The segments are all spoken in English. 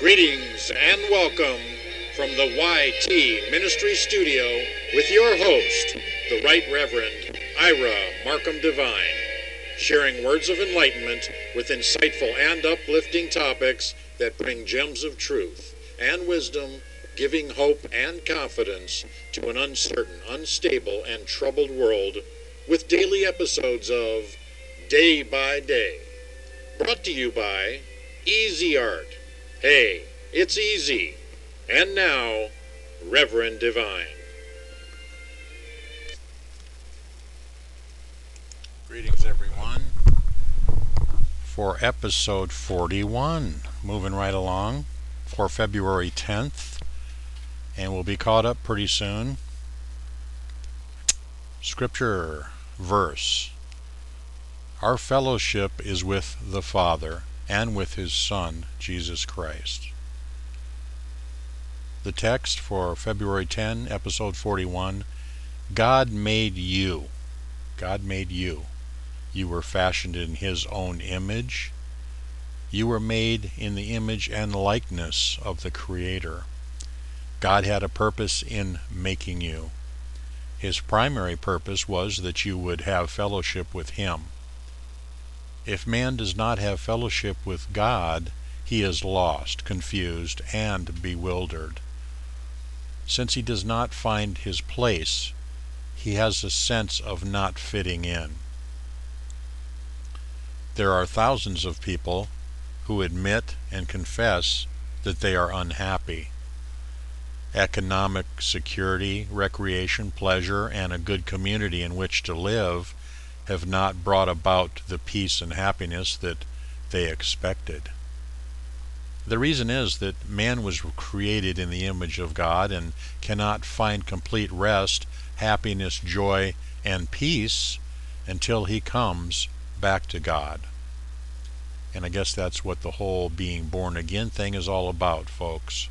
Greetings and welcome from the YT Ministry Studio with your host, the Right Reverend IRA Markum Divine, sharing words of enlightenment with insightful and uplifting topics that bring gems of truth and wisdom, giving hope and confidence to an uncertain, unstable, and troubled world, with daily episodes of Day by Day, brought to you by Easy Art. Hey, it's easy. And now, Reverend Divine. Greetings, everyone, for episode 41. Moving right along for February 10th, and we'll be caught up pretty soon. Scripture verse: Our fellowship is with the Father and with His Son, Jesus Christ. The text for February 10, episode 41: God made you. God made you. You were fashioned in His own image. You were made in the image and likeness of the Creator. God had a purpose in making you. His primary purpose was that you would have fellowship with Him. If man does not have fellowship with God, he is lost, confused, and bewildered. Since he does not find his place, he has a sense of not fitting in. There are thousands of people who admit and confess that they are unhappy. Economic security, recreation, pleasure, and a good community in which to live have not brought about the peace and happiness that they expected. The reason is that man was created in the image of God and cannot find complete rest, happiness, joy, and peace until he comes back to God. And I guess that's what the whole being born again thing is all about, folks.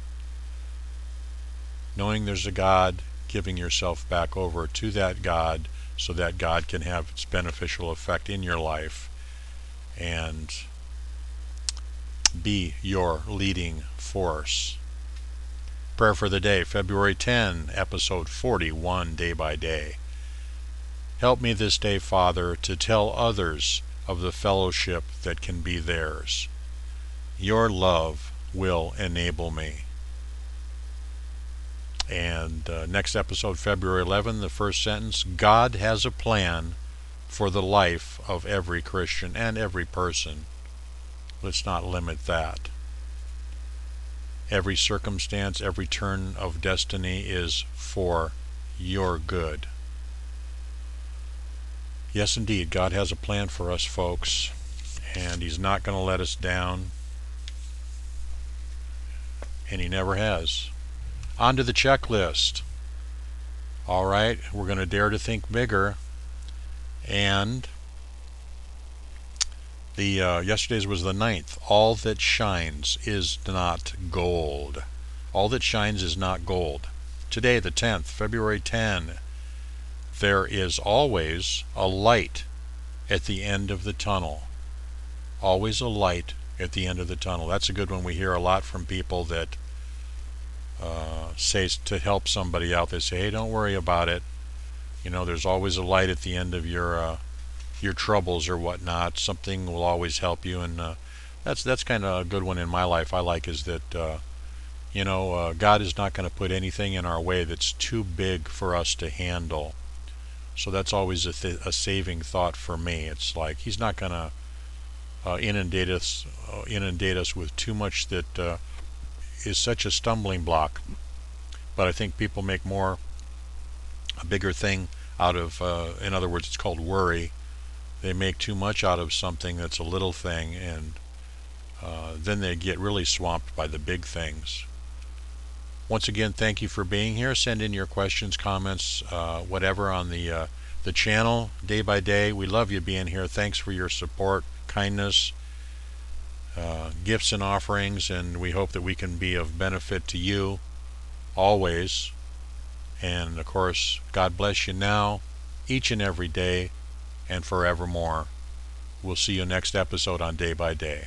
Knowing there's a God, giving yourself back over to that God so that God can have its beneficial effect in your life and be your leading force. Prayer for the day, February 10, episode 41, Day by Day. Help me this day, Father, to tell others of the fellowship that can be theirs. Your love will enable me. And next episode, February 11, the first sentence: God has a plan for the life of every Christian and every person. Let's not limit that. Every circumstance, every turn of destiny is for your good. Yes, indeed, God has a plan for us, folks, and He's not going to let us down, and He never has. On to the checklist. All right, we're going to dare to think bigger, and yesterday's was the 9th. All that shines is not gold. All that shines is not gold. Today, the 10th, February 10, there is always a light at the end of the tunnel. Always a light at the end of the tunnel. That's a good one. We hear a lot from people that say to help somebody out. They say, hey, don't worry about it. You know, there's always a light at the end of your troubles or whatnot. Something will always help you, and that's kind of a good one in my life. I like is that God is not going to put anything in our way that's too big for us to handle. So that's always a saving thought for me. It's like He's not going to inundate us with too much that is such a stumbling block. But I think people make a bigger thing out of, in other words, it's called worry. They make too much out of something that's a little thing, and then they get really swamped by the big things. Once again, thank you for being here. Send in your questions, comments, whatever on the channel day by day. We love you being here. Thanks for your support, kindness, gifts and offerings, and we hope that we can be of benefit to you always. And of course, God bless you now, each and every day, and forevermore. We'll see you next episode on Day by Day.